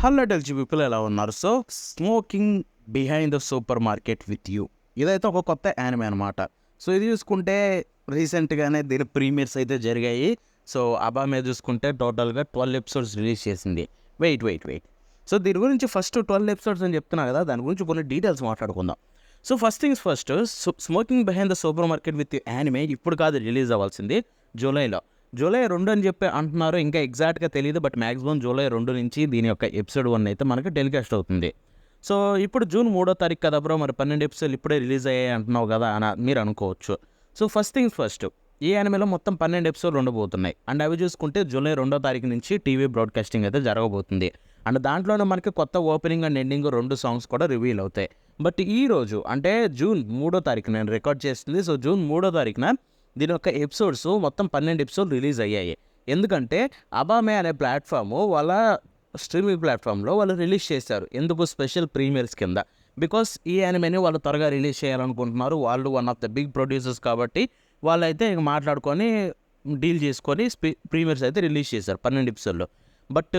Hello డెల్జీ people ఎలా ఉన్నారు? So smoking behind the super market with you ఇదైతే ఒక కొత్త యానిమే అనమాట. సో ఇది చూసుకుంటే రీసెంట్గానే దీని ప్రీమియర్స్ అయితే జరిగాయి. సో అబామే చూసుకుంటే టోటల్గా 12 ఎపిసోడ్స్ రిలీజ్ చేసింది. వెయిట్. సో దీని గురించి ఫస్ట్ 12 ఎపిసోడ్స్ అని చెప్తున్నా కదా, దాని గురించి కొన్ని డీటెయిల్స్ మాట్లాడుకుందాం. So first things first, smoking behind the super market with anime ఇప్పుడు కాదు రిలీజ్ అవ్వాల్సింది, జూలై 2 అని చెప్పి అంటున్నారు. ఇంకా ఎగ్జాక్ట్గా తెలియదు, బట్ మ్యాక్సిమం జూలై 2 నుంచి దీని యొక్క ఎపిసోడ్ 1 అయితే మనకి టెలికాస్ట్ అవుతుంది. సో ఇప్పుడు జూన్ 3వ తారీఖు కదా బ్రో, మరి 12 ఎపిసోడ్లు ఇప్పుడే రిలీజ్ అయ్యాయి అంటున్నావు కదా అని మీరు అనుకోవచ్చు. సో ఫస్ట్ థింగ్స్ ఫస్ట్, ఈ యానిమేలో మొత్తం 12 ఎపిసోడ్లు ఉండబోతున్నాయి. అండ్ అవి చూసుకుంటే జూలై 2వ తారీఖు నుంచి టీవీ బ్రాడ్కాస్టింగ్ అయితే జరగబోతుంది. అండ్ దాంట్లోనే మనకి కొత్త ఓపెనింగ్ అండ్ ఎండింగ్ 2 సాంగ్స్ కూడా రివీల్ అవుతాయి. బట్ ఈ రోజు అంటే జూన్ 3వ తారీఖు నేను రికార్డ్ చేస్తుంది. సో జూన్ 3వ తారీఖున దీని యొక్క ఎపిసోడ్స్ మొత్తం 12 ఎపిసోడ్లు రిలీజ్ అయ్యాయి. ఎందుకంటే అబామే అనే ప్లాట్ఫాము వాళ్ళ స్ట్రీమింగ్ ప్లాట్ఫామ్లో వాళ్ళు రిలీజ్ చేశారు. ఎందుకు? స్పెషల్ ప్రీమియర్స్ కింద. బికాస్ ఈ యానిమేని వాళ్ళు త్వరగా రిలీజ్ చేయాలనుకుంటున్నారు. వాళ్ళు one of the big producers కాబట్టి వాళ్ళైతే ఇక మాట్లాడుకొని డీల్ చేసుకొని ప్రీమియర్స్ అయితే రిలీజ్ చేశారు 12 ఎపిసోడ్లు. బట్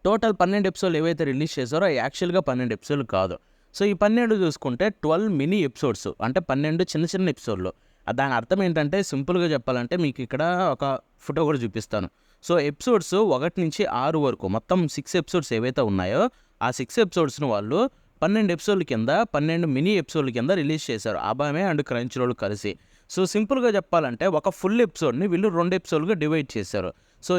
టోటల్ 12 ఎపిసోడ్లు ఏవైతే రిలీజ్ చేశారో అవి యాక్చువల్గా 12 ఎపిసోడ్లు కాదు. సో ఈ 12 చూసుకుంటే 12 మినీ ఎపిసోడ్స్, అంటే 12 చిన్న ఎపిసోడ్లు. దాని అర్థం ఏంటంటే సింపుల్గా చెప్పాలంటే మీకు ఇక్కడ ఒక ఫోటో కూడా చూపిస్తాను. సో ఎపిసోడ్స్ 1 నుంచి 6 వరకు మొత్తం 6 ఎపిసోడ్స్ ఏవైతే ఉన్నాయో ఆ 6 ఎపిసోడ్స్ని వాళ్ళు 12 ఎపిసోడ్ల కింద 12 మినీ ఎపిసోడ్ల కింద రిలీజ్ చేశారు అబామే అండ్ క్రంచ్ రోల్ కలిసి. సో సింపుల్గా చెప్పాలంటే ఒక ఫుల్ ఎపిసోడ్ని వీళ్ళు 2 ఎపిసోడ్లుగా డివైడ్ చేశారు. సో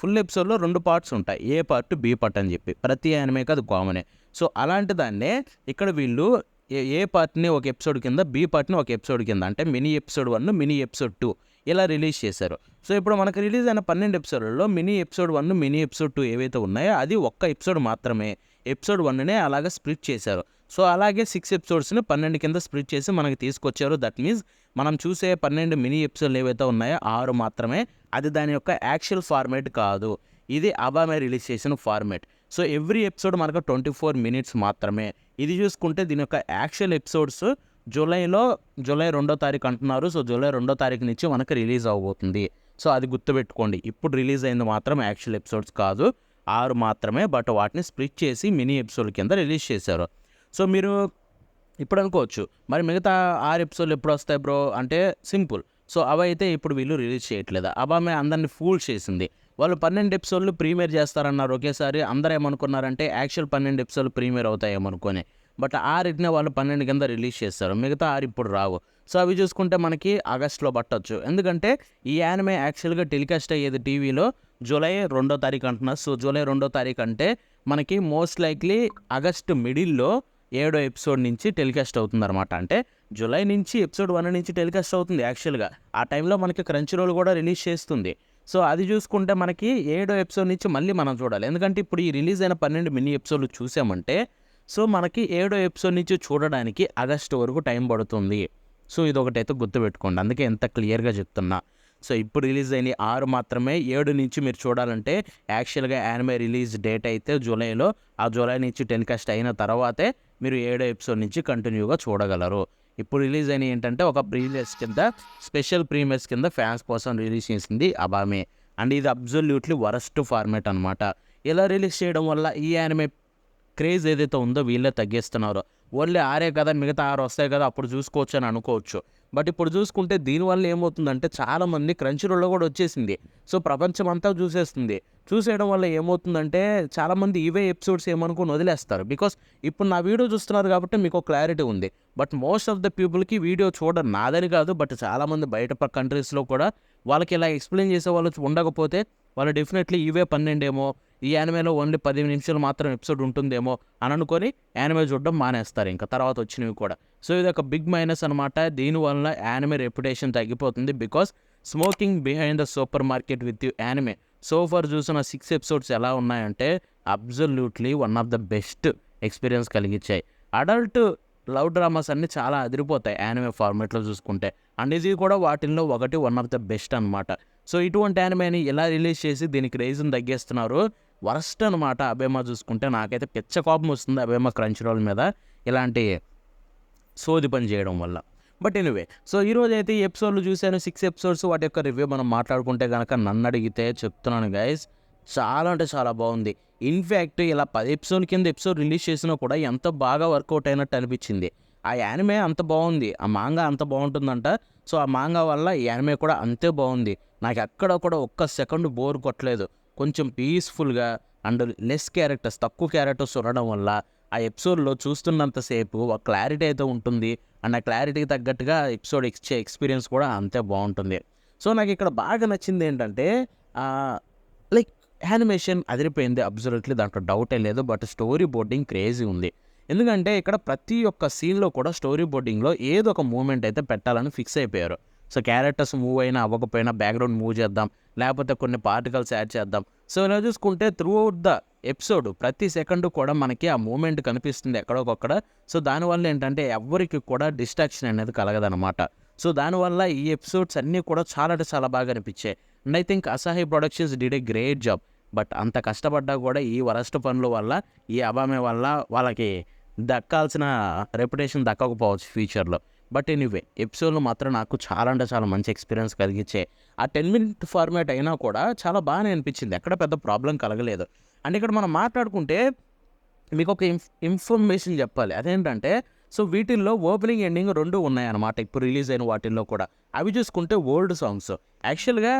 ఫుల్ ఎపిసోడ్లో 2 పార్ట్స్ ఉంటాయి, ఏ పార్ట్ బి పార్ట్ అని చెప్పి. ప్రతి యానిమేకి అది కామనే. సో అలాంటి దాన్నే ఇక్కడ వీళ్ళు ఏ పార్ట్ని ఒక ఎపిసోడ్ కింద, బి పార్ట్ని ఒక ఎపిసోడ్ కింద, అంటే మినీ ఎపిసోడ్ 1 మినీ ఎపిసోడ్ 2 ఇలా రిలీజ్ చేశారు. సో ఇప్పుడు మనకు రిలీజ్ అయిన 12 ఎపిసోడ్లలో మినీ ఎపిసోడ్ 1 మినీ ఎపిసోడ్ 2 ఏవైతే ఉన్నాయో అది ఒక్క ఎపిసోడ్ మాత్రమే. ఎపిసోడ్ 1నే అలాగే స్ప్లిట్ చేశారు. సో అలాగే 6 ఎపిసోడ్స్ని 12 కింద స్ప్లిట్ చేసి మనకి తీసుకొచ్చారు. దట్ మీన్స్ మనం చూసే 12 మినీ ఎపిసోడ్లు ఏవైతే ఉన్నాయో 6 మాత్రమే. అది దాని యొక్క యాక్చువల్ ఫార్మేట్ కాదు, ఇది అబామే రిలీజ్ చేసిన ఫార్మేట్. సో ఎవ్రీ ఎపిసోడ్ మనకు 24 మినిట్స్ మాత్రమే. ఇది చూసుకుంటే దీని యొక్క యాక్చువల్ ఎపిసోడ్స్ జూలై 2వ తారీఖు అంటున్నారు. సో జూలై 2వ తారీఖు నుంచి మనకు రిలీజ్ అవబోతుంది. సో అది గుర్తుపెట్టుకోండి, ఇప్పుడు రిలీజ్ అయింది మాత్రం యాక్చువల్ ఎపిసోడ్స్ కాదు, 6 మాత్రమే. బట్ వాటిని స్ప్లిట్ చేసి మినీ ఎపిసోడ్ కింద రిలీజ్ చేశారు. సో మీరు ఇప్పుడు అనుకోవచ్చు, మరి మిగతా 6 ఎపిసోడ్లు ఎప్పుడు వస్తాయి బ్రో అంటే సింపుల్. సో అవైతే ఇప్పుడు వీళ్ళు రిలీజ్ చేయట్లేదు. అబామే అందరినీ ఫూల్ చేసింది. వాళ్ళు 12 ఎపిసోడ్లు ప్రీమియర్ చేస్తారన్నారు ఒకేసారి. అందరూ ఏమనుకున్నారంటే యాక్చువల్ 12 ఎపిసోడ్లు ప్రీమియర్ అవుతాయేమనుకొని. బట్ 6టినే వాళ్ళు 12 కింద రిలీజ్ చేస్తారు, మిగతా 6 ఇప్పుడు రావు. సో అవి చూసుకుంటే మనకి ఆగస్ట్లో పట్టొచ్చు. ఎందుకంటే ఈ యానిమే యాక్చువల్గా టెలికాస్ట్ అయ్యేది టీవీలో జూలై 2వ తారీఖు అంటున్నారు. సో జూలై 2వ తారీఖు అంటే మనకి మోస్ట్ లైక్లీ ఆగస్ట్ మిడిల్లో 7వ ఎపిసోడ్ నుంచి టెలికాస్ట్ అవుతుందన్నమాట. అంటే జూలై నుంచి ఎపిసోడ్ 1 నుంచి టెలికాస్ట్ అవుతుంది యాక్చువల్గా. ఆ టైంలో మనకి క్రంచ్ రోల్ కూడా రిలీజ్ చేస్తుంది. సో అది చూసుకుంటే మనకి 7వ ఎపిసోడ్ నుంచి మళ్ళీ మనం చూడాలి. ఎందుకంటే ఇప్పుడు ఈ రిలీజ్ అయిన 12 మినీ ఎపిసోడ్లు చూసామంటే సో మనకి 7వ ఎపిసోడ్ నుంచి చూడడానికి ఆగస్టు వరకు టైం పడుతుంది. సో ఇదొకటైతే గుర్తుపెట్టుకోండి, అందుకే ఎంత క్లియర్గా చెప్తున్నా. సో ఇప్పుడు రిలీజ్ అయిన 6 మాత్రమే. 7 నుంచి మీరు చూడాలంటే యాక్చువల్గా యానిమే రిలీజ్ డేట్ అయితే జూలైలో, ఆ జూలై నుంచి టెలికాస్ట్ అయిన తర్వాతే మీరు 7వ ఎపిసోడ్ నుంచి కంటిన్యూగా చూడగలరు. ఇప్పుడు రిలీజ్ అయిన ఏంటంటే ఒక ప్రీమియర్స్ కింద, స్పెషల్ ప్రీమియర్స్ కింద ఫ్యాన్స్ కోసం రిలీజ్ చేసింది అబామే. అండ్ ఇది అబ్జల్యూట్లీ వరస్ట్ ఫార్మేట్ అనమాట. ఇలా రిలీజ్ చేయడం వల్ల ఈ యానిమే క్రేజ్ ఏదైతే ఉందో వీళ్ళే తగ్గిస్తున్నారు. ఓన్లీ 6 కదా, మిగతా 6 వస్తాయి కదా అప్పుడు చూసుకోవచ్చు అని అనుకోవచ్చు. బట్ ఇప్పుడు చూసుకుంటే దీనివల్ల ఏమవుతుందంటే చాలామంది క్రంచ్ రోల్లో కూడా వచ్చేసింది. సో ప్రపంచం అంతా చూసేయడం వల్ల ఏమవుతుందంటే చాలామంది ఇవే ఎపిసోడ్స్ ఏమనుకుని వదిలేస్తారు. బికాస్ ఇప్పుడు నా వీడియో చూస్తున్నారు కాబట్టి మీకు క్లారిటీ ఉంది. బట్ మోస్ట్ ఆఫ్ ద పీపుల్కి వీడియో చూడరు, నాదని కాదు, బట్ చాలామంది బయట కంట్రీస్లో కూడా వాళ్ళకి ఇలా ఎక్స్ప్లెయిన్ చేసే వాళ్ళు ఉండకపోతే వాళ్ళు డెఫినెట్లీ ఇవే 12 ఏమో, ఈ యానిమేలో ఓన్లీ 10 నిమిషాలు మాత్రం ఎపిసోడ్ ఉంటుందేమో అని అనుకొని యానిమే చూడడం మానేస్తారు ఇంకా తర్వాత వచ్చినవి కూడా. సో ఇది ఒక బిగ్ మైనస్ అనమాట. దీనివల్ల యానిమే రెప్యుటేషన్ తగ్గిపోతుంది. Because smoking behind the super market with you anime so for చూసిన 6 ఎపిసోడ్స్ ఎలా ఉన్నాయంటే absolutely one of the best experience కలిగించాయి. అడల్ట్ లవ్ డ్రామాస్ అన్నీ చాలా అదిరిపోతాయి యానిమే ఫార్మేట్లో చూసుకుంటే. అండ్ ఇది కూడా వాటిల్లో ఒకటి, వన్ ఆఫ్ ద బెస్ట్ అనమాట. సో ఇటువంటి యానిమేని ఎలా రిలీజ్ చేసి దీనికి రేజ్ని తగ్గేస్తున్నారు, వరస్ట్ అనమాట. అబేమా చూసుకుంటే నాకైతే పిచ్చ కోపం వస్తుంది అబేమా క్రంచ్ రోల్ మీద ఇలాంటి సోది పని చేయడం వల్ల. బట్ ఎనీవే, సో ఈరోజు అయితే ఈ ఎపిసోడ్లు చూశాను 6 ఎపిసోడ్స్. వాటి యొక్క రివ్యూ మనం మాట్లాడుకుంటే కనుక నన్ను అడిగితే చెప్తున్నాను గైస్, చాలా అంటే చాలా బాగుంది. ఇన్ఫ్యాక్ట్ ఇలా 10 ఎపిసోడ్ కింద ఎపిసోడ్ రిలీజ్ చేసినా కూడా ఎంత బాగా వర్కౌట్ అయినట్టు అనిపించింది. ఆ యానిమే అంత బాగుంది, ఆ మాంగా అంత బాగుంటుందంట. సో ఆ మాంగా వల్ల ఈ యానిమే కూడా అంతే బాగుంది. నాకు ఎక్కడ కూడా ఒక్క సెకండ్ బోర్ కొట్టలేదు. కొంచెం పీస్ఫుల్గా అండ్ లెస్ క్యారెక్టర్స్, తక్కువ క్యారెక్టర్స్ ఉండడం వల్ల ఆ ఎపిసోడ్లో చూస్తున్నంతసేపు ఒక క్లారిటీ అయితే ఉంటుంది. అండ్ ఆ క్లారిటీకి తగ్గట్టుగా ఎపిసోడ్ ఇచ్చే ఎక్స్పీరియన్స్ కూడా అంతే బాగుంటుంది. సో నాకు ఇక్కడ బాగా నచ్చింది ఏంటంటే లైక్ యానిమేషన్ అదిరిపోయింది అబ్జల్యూట్లీ, దాంట్లో డౌటే లేదు. బట్ స్టోరీ బోర్డింగ్ క్రేజీ ఉంది. ఎందుకంటే ఇక్కడ ప్రతి ఒక్క సీన్లో కూడా స్టోరీ బోర్డింగ్లో ఏదో ఒక మూమెంట్ అయితే పెట్టాలని ఫిక్స్ అయిపోయారు. సో క్యారెక్టర్స్ మూవ్ అయినా అవ్వకపోయినా బ్యాక్గ్రౌండ్ మూవ్ చేద్దాం, లేకపోతే కొన్ని పార్టికల్స్ యాడ్ చేద్దాం. సో ఇలా చూసుకుంటే త్రూ అవుట్ ద ఎపిసోడ్ ప్రతి సెకండ్ కూడా మనకి ఆ మూమెంట్ కనిపిస్తుంది ఎక్కడొకక్కడ. సో దానివల్ల ఏంటంటే ఎవరికి కూడా డిస్ట్రాక్షన్ అనేది కలగదనమాట. సో దానివల్ల ఈ ఎపిసోడ్స్ అన్నీ కూడా చాలా అంటే చాలా బాగా అనిపించాయి. And I think Asahi productions did a great job. But అంత కష్టపడ్డా కూడా ఈ వరస్ట్ పనుల వల్ల, ఈ అబామే వల్ల వాళ్ళకి దక్కాల్సిన రెప్యుటేషన్ దక్కకపోవచ్చు ఫ్యూచర్లో. బట్ ఎనీవే ఎపిసోడ్లో మాత్రం నాకు చాలా అంటే చాలా మంచి ఎక్స్పీరియన్స్ కలిగించే. ఆ 10 మినిట్ ఫార్మాట్ అయినా కూడా చాలా బాగానే అనిపించింది, ఎక్కడ పెద్ద ప్రాబ్లం కలగలేదు. అండ్ ఇక్కడ మనం మాట్లాడుకుంటే మీకు ఒక ఇన్ఫర్మేషన్ చెప్పాలి. అదేంటంటే సో వీటిల్లో ఓపెనింగ్ ఎండింగ్ 2 ఉన్నాయన్నమాట ఇప్పుడు రిలీజ్ అయిన వాటిల్లో కూడా. అవి చూసుకుంటే ఓల్డ్ సాంగ్స్. యాక్చువల్గా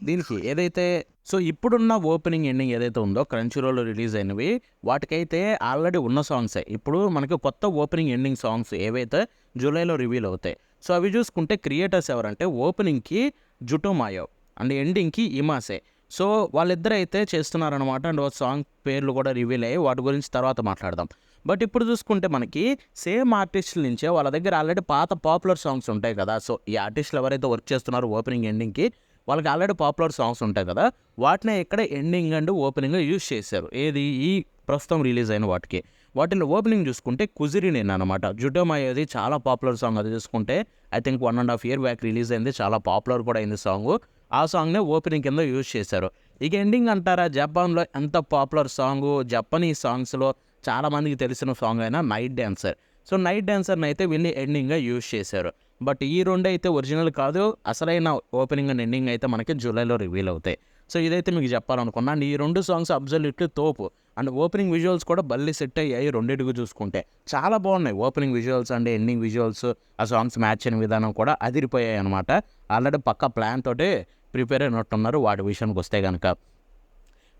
దీనికి ఏదైతే సో ఇప్పుడున్న ఓపెనింగ్ ఎండింగ్ ఏదైతే ఉందో క్రంచీరోలో రిలీజ్ అయినవి, వాటికైతే ఆల్రెడీ ఉన్న సాంగ్సే. ఇప్పుడు మనకి కొత్త ఓపెనింగ్ ఎండింగ్ సాంగ్స్ ఏవైతే జూలైలో రివీల్ అవుతాయి. సో అవి చూసుకుంటే క్రియేటర్స్ ఎవరంటే ఓపెనింగ్కి జుటోమాయో అండ్ ఎండింగ్కి ఇమాసే. సో వాళ్ళిద్దరు అయితే చేస్తున్నారనమాట. అండ్ సాంగ్ పేర్లు కూడా రివీల్ అయ్యి వాటి గురించి తర్వాత మాట్లాడదాం. బట్ ఇప్పుడు చూసుకుంటే మనకి సేమ్ ఆర్టిస్టుల నుంచే వాళ్ళ దగ్గర ఆల్రెడీ పాత పాపులర్ సాంగ్స్ ఉంటాయి కదా. సో ఈ ఆర్టిస్టులు ఎవరైతే వర్క్ చేస్తున్నారో ఓపెనింగ్ ఎండింగ్కి, వాళ్ళకి ఆల్రెడీ పాపులర్ సాంగ్స్ ఉంటాయి కదా, వాటినే ఇక్కడ ఎండింగ్ అండ్ ఓపెనింగ్గా యూజ్ చేశారు. ఏది ఈ ప్రస్తుతం రిలీజ్ అయిన వాటికి. వాటిలో ఓపెనింగ్ చూసుకుంటే కుజిరినేన్ అనమాట. జుటోమాయోది చాలా పాపులర్ సాంగ్. అది చూసుకుంటే I think 1.5 year back release అయింది, చాలా పాపులర్ కూడా అయింది సాంగ్. ఆ సాంగ్నే ఓపెనింగ్ కింద యూజ్ చేశారు. ఇక ఎండింగ్ అంటారా, జపాన్లో ఎంత పాపులర్ సాంగ్, జపనీస్ సాంగ్స్లో చాలామందికి తెలిసిన సాంగ్ అయినా నైట్ డ్యాన్సర్. సో నైట్ డ్యాన్సర్ని అయితే వీళ్ళు ఎండింగ్గా యూజ్ చేశారు. బట్ ఈ 2 అయితే ఒరిజినల్ కాదు. అసలైన ఓపెనింగ్ అండ్ ఎండింగ్ అయితే మనకి జూలైలో రివీల్ అవుతాయి. సో ఇదైతే మీకు చెప్పాలనుకున్నా. అండ్ ఈ 2 సాంగ్స్ అబ్జల్యూట్లీ తోపు. అండ్ ఓపెనింగ్ విజువల్స్ కూడా బల్లి సెట్ అయ్యాయి రెండింటికి చూసుకుంటే. చాలా బాగున్నాయి opening visuals and ending visuals. ఆ సాంగ్స్ మ్యాచ్ అయిన విధానం కూడా అదిరిపోయాయి అనమాట. ఆల్రెడీ పక్కా ప్లాన్ తోటే ప్రిపేర్ అయినట్టున్నారు వాటి విషయానికి వస్తే కనుక.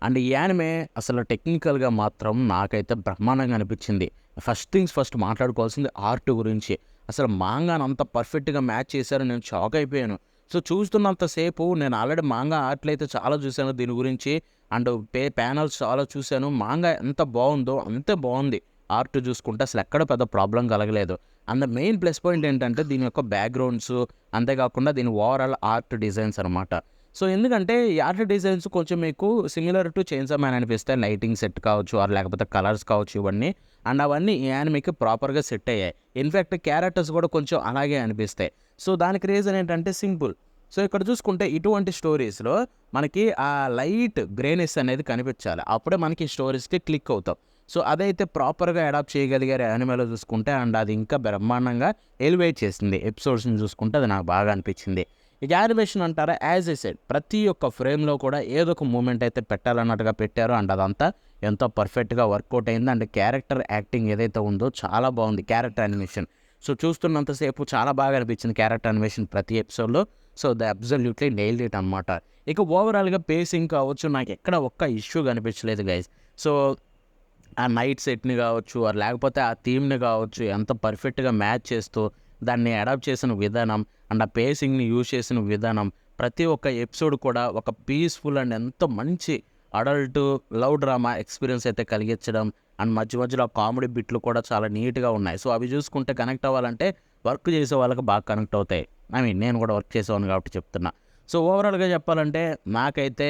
అండ్ ఈ యానిమే అసలు టెక్నికల్గా మాత్రం నాకైతే బ్రహ్మాండంగా అనిపించింది. ఫస్ట్ థింగ్స్ ఫస్ట్ మాట్లాడుకోవాల్సింది ఆర్ట్ గురించి. అసలు మాంగాను అంత పర్ఫెక్ట్గా మ్యాచ్ చేశారు, నేను షాక్ అయిపోయాను. సో చూస్తున్నంతసేపు నేను ఆల్రెడీ మాంగా ఆర్ట్లు అయితే చాలా చూశాను దీని గురించి. అండ్ ప్యానల్స్ చాలా చూశాను. మాంగా ఎంత బాగుందో అంతే బాగుంది ఆర్ట్ చూసుకుంటే. అసలు ఎక్కడ పెద్ద ప్రాబ్లం కలగలేదు. అండ్ మెయిన్ ప్లస్ పాయింట్ ఏంటంటే దీని యొక్క బ్యాక్గ్రౌండ్స్, అంతేకాకుండా దీని ఓవరాల్ ఆర్ట్ డిజైన్స్ అనమాట. సో ఎందుకంటే ఈ ఆర్ట్ డిజైన్స్ కొంచెం మీకు సిమిలర్ టు చైన్సా మ్యాన్ అనిపిస్తాయి. లైటింగ్ సెట్ కావచ్చు, ఆర్ లేకపోతే కలర్స్ కావచ్చు ఇవన్నీ. అండ్ అవన్నీ ఈ యానిమేకి ప్రాపర్గా సెట్ అయ్యాయి. ఇన్ఫ్యాక్ట్ క్యారెక్టర్స్ కూడా కొంచెం అలాగే అనిపిస్తాయి. సో దానికి రీజన్ ఏంటంటే సింపుల్. సో ఇక్కడ చూసుకుంటే ఇటువంటి స్టోరీస్లో మనకి ఆ లైట్ గ్రేనెస్ అనేది కనిపించాలి, అప్పుడే మనకి స్టోరీస్కి క్లిక్ అవుతాం. సో అదైతే ప్రాపర్గా అడాప్ట్ చేయగలిగారు యానిమేలో చూసుకుంటే. అండ్ అది ఇంకా బ్రహ్మాండంగా ఎలివేట్ చేసింది ఎపిసోడ్స్ని చూసుకుంటే. అది నాకు బాగా అనిపించింది. ఇక యానిమేషన్ అంటారా, యాజ్ ఏ సెడ్ ప్రతి ఒక్క ఫ్రేమ్లో కూడా ఏదో ఒక మూమెంట్ అయితే పెట్టాలన్నట్టుగా పెట్టారు. అండ్ అదంతా ఎంతో పర్ఫెక్ట్గా వర్కౌట్ అయింది. అండ్ క్యారెక్టర్ యాక్టింగ్ ఏదైతే ఉందో చాలా బాగుంది క్యారెక్టర్ యానిమేషన్. సో చూస్తున్నంతసేపు చాలా బాగా అనిపించింది క్యారెక్టర్ యానిమేషన్ ప్రతి ఎపిసోడ్లో. So the absolutely nailed it అనమాట. ఇక ఓవరాల్గా పేసింగ్ కావచ్చు, నాకు ఎక్కడ ఒక్క ఇష్యూ కనిపించలేదు గైస్. సో ఆ నైట్ సెట్ని కావచ్చు, లేకపోతే ఆ థీమ్ని కావచ్చు, ఎంత పర్ఫెక్ట్గా మ్యాచ్ చేస్తూ దాన్ని అడాప్ట్ చేసిన విధానం అండ్ ఆ పేసింగ్ని యూజ్ చేసిన విధానం, ప్రతి ఒక్క ఎపిసోడ్ కూడా ఒక పీస్ఫుల్ అండ్ ఎంతో మంచి అడల్ట్ లవ్ డ్రామా ఎక్స్పీరియన్స్ అయితే కలిగించడం. అండ్ మధ్య మధ్యలో కామెడీ బిట్లు కూడా చాలా నీట్గా ఉన్నాయి. సో అవి చూసుకుంటే కనెక్ట్ అవ్వాలంటే వర్క్ చేసే వాళ్ళకి బాగా కనెక్ట్ అవుతాయి. నేను కూడా వర్క్ చేసేవాను కాబట్టి చెప్తున్నా. సో ఓవరాల్గా చెప్పాలంటే నాకైతే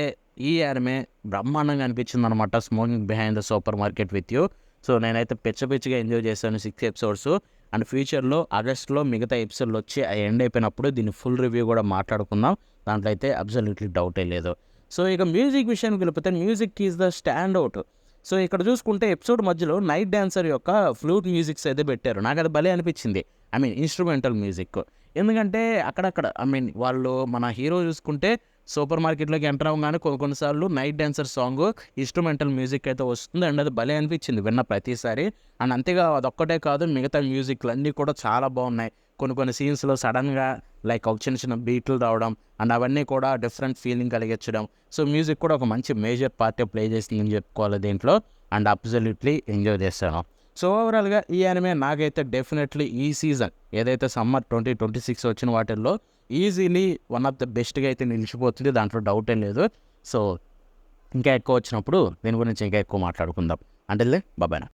ఈ యానిమే బ్రహ్మాండంగా అనిపించింది అనమాట. Smoking behind the super market with you. So నేనైతే పిచ్చగా ఎంజాయ్ చేశాను 6 ఎపిసోడ్స్. అండ్ ఫ్యూచర్లో ఆగస్ట్లో మిగతా ఎపిసోడ్లు వచ్చి ఆ ఎండ్ అయిపోయినప్పుడు దీన్ని ఫుల్ రివ్యూ కూడా మాట్లాడుకుందాం. దాంట్లో అయితే అబ్సల్యూట్లీ డౌటే లేదు. సో ఇక మ్యూజిక్ విషయానికి వెళ్ళిపోతే music is the stand out. So ఇక్కడ చూసుకుంటే ఎపిసోడ్ మధ్యలో నైట్ డాన్సర్ యొక్క ఫ్లూట్ మ్యూజిక్స్ అయితే పెట్టారు. నాకు అది భలే అనిపించింది. Instrumental music. ఎందుకంటే అక్కడక్కడ వాళ్ళు మన హీరో చూసుకుంటే సూపర్ మార్కెట్లోకి ఎంటర్ అవ్వగానే కొన్నిసార్లు night dancer song instrumental music అయితే వస్తుంది అండ్ అది భలే అనిపించింది విన్న ప్రతిసారి. అండ్ అంతేగా అదొక్కటే కాదు, మిగతా మ్యూజిక్లు అన్నీ కూడా చాలా బాగున్నాయి. కొన్ని సీన్స్లో సడన్గా లైక్ ఒక చిన్న బీట్లు రావడం అండ్ అవన్నీ కూడా డిఫరెంట్ ఫీలింగ్ కలిగించడం. సో మ్యూజిక్ కూడా ఒక మంచి మేజర్ పార్ట్ ప్లే చేసిందని చెప్పుకోవాలి దీంట్లో. అండ్ అబ్సల్యూట్లీ ఎంజాయ్ చేస్తాను. సో ఓవరాల్గా ఈ యానిమే నాకైతే డెఫినెట్లీ ఈ సీజన్ ఏదైతే సమ్మర్ 2026 వచ్చిన వాటిల్లో ఈజీలీ వన్ ఆఫ్ ద బెస్ట్గా అయితే నిలిచిపోతుంది, దాంట్లో డౌటే లేదు. సో ఇంకా ఎక్కువ వచ్చినప్పుడు దీని గురించి ఇంకా ఎక్కువ మాట్లాడుకుందాం. అంటే బాబాయ్.